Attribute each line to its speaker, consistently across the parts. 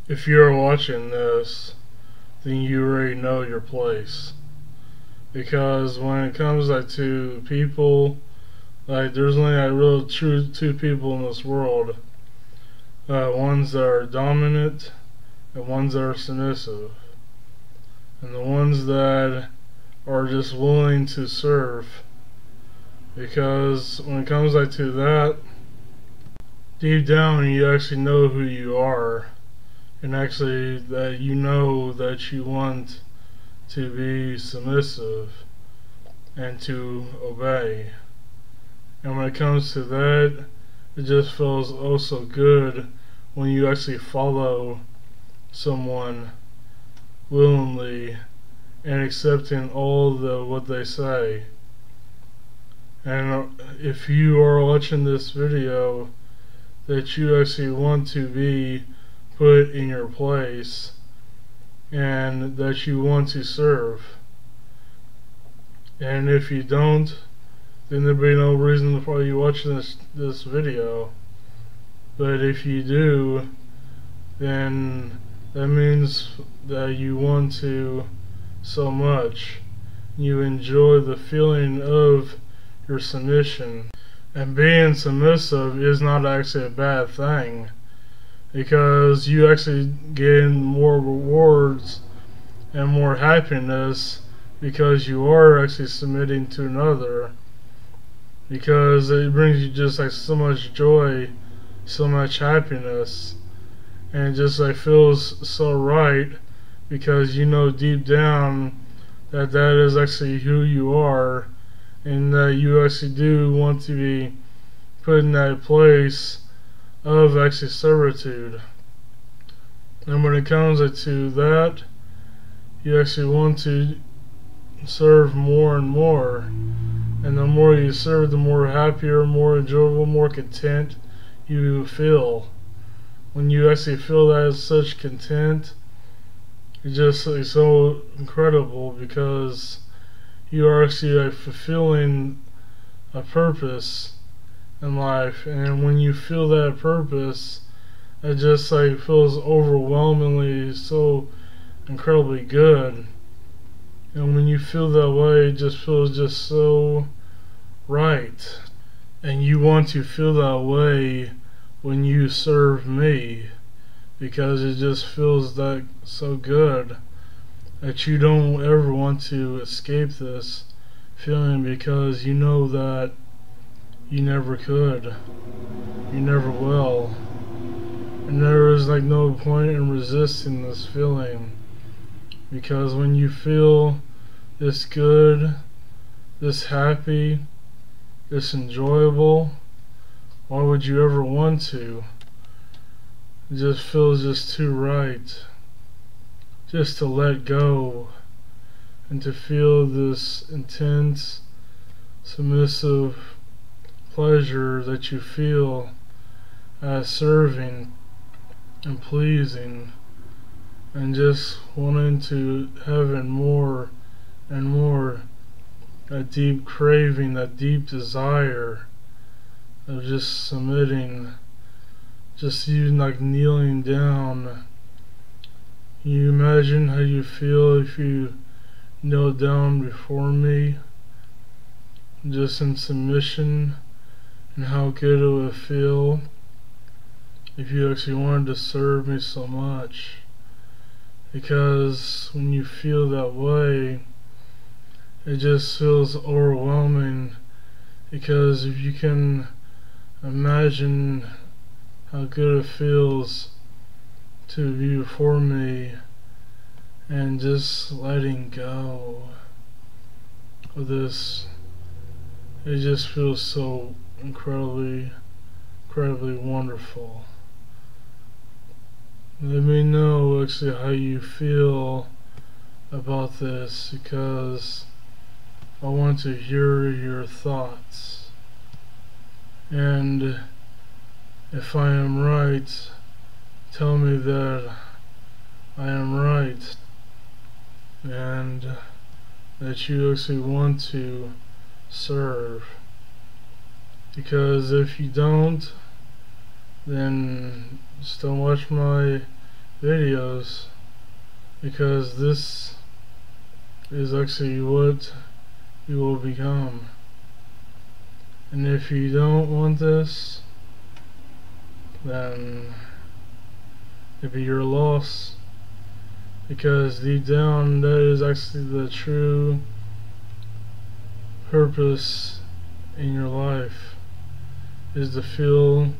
Speaker 1: If you're watching this, then you already know your place. Because when it comes to people, there's only real true two people in this world. Ones that are dominant and ones that are submissive. And the ones that are just willing to serve. Because when it comes to that, deep down you actually know who you are. And actually that you know that you want to be submissive and to obey. And when it comes to that, it just feels oh so good when you actually follow someone willingly and accepting all the what they say. And if you are watching this video, that you actually want to be put in your place and that you want to serve. And if you don't, then there'd be no reason for you watching this video. But if you do, then that means that you want to so much. You enjoy the feeling of your submission. And being submissive is not actually a bad thing, because you actually gain more rewards and more happiness because you are actually submitting to another, because it brings you just so much joy, so much happiness, and it just feels so right, because you know deep down that that is actually who you are, and that you actually do want to be put in that place of actually servitude. And when it comes to that, you actually want to serve more and more. And the more you serve, the more happier, more enjoyable, more content you feel. When you actually feel that such content, it's just so incredible, because you are actually fulfilling a purpose in life. And when you feel that purpose, it just feels overwhelmingly so incredibly good. And when you feel that way, it just feels just so right. And you want to feel that way when you serve me, because it just feels that so good that you don't ever want to escape this feeling, because you know that you never could, you never will, and there is no point in resisting this feeling, because when you feel this good, this happy, this enjoyable, why would you ever want to? It just feels just too right, just to let go and to feel this intense, submissive pleasure that you feel as serving and pleasing, and just wanting to have more and more, that deep craving, that deep desire of just submitting, just you kneeling down. You imagine how you feel if you kneel down before me, just in submission, and how good it would feel if you actually wanted to serve me so much. Because when you feel that way, it just feels overwhelming, because if you can imagine how good it feels to be before me and just letting go of this, it just feels so incredibly wonderful. Let me know actually how you feel about this, because I want to hear your thoughts. And if I am right, tell me that I am right, and that you actually want to serve. Because if you don't, then just don't watch my videos, because this is actually what you will become. And if you don't want this, then it'd be your loss, because deep down that is actually the true purpose in your life, is to feel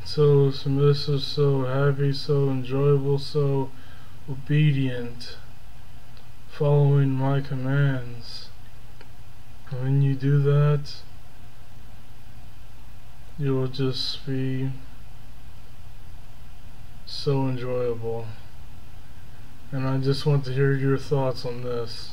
Speaker 1: so submissive, so happy, so enjoyable, so obedient, following my commands. When you do that, you will just be so enjoyable. And I just want to hear your thoughts on this.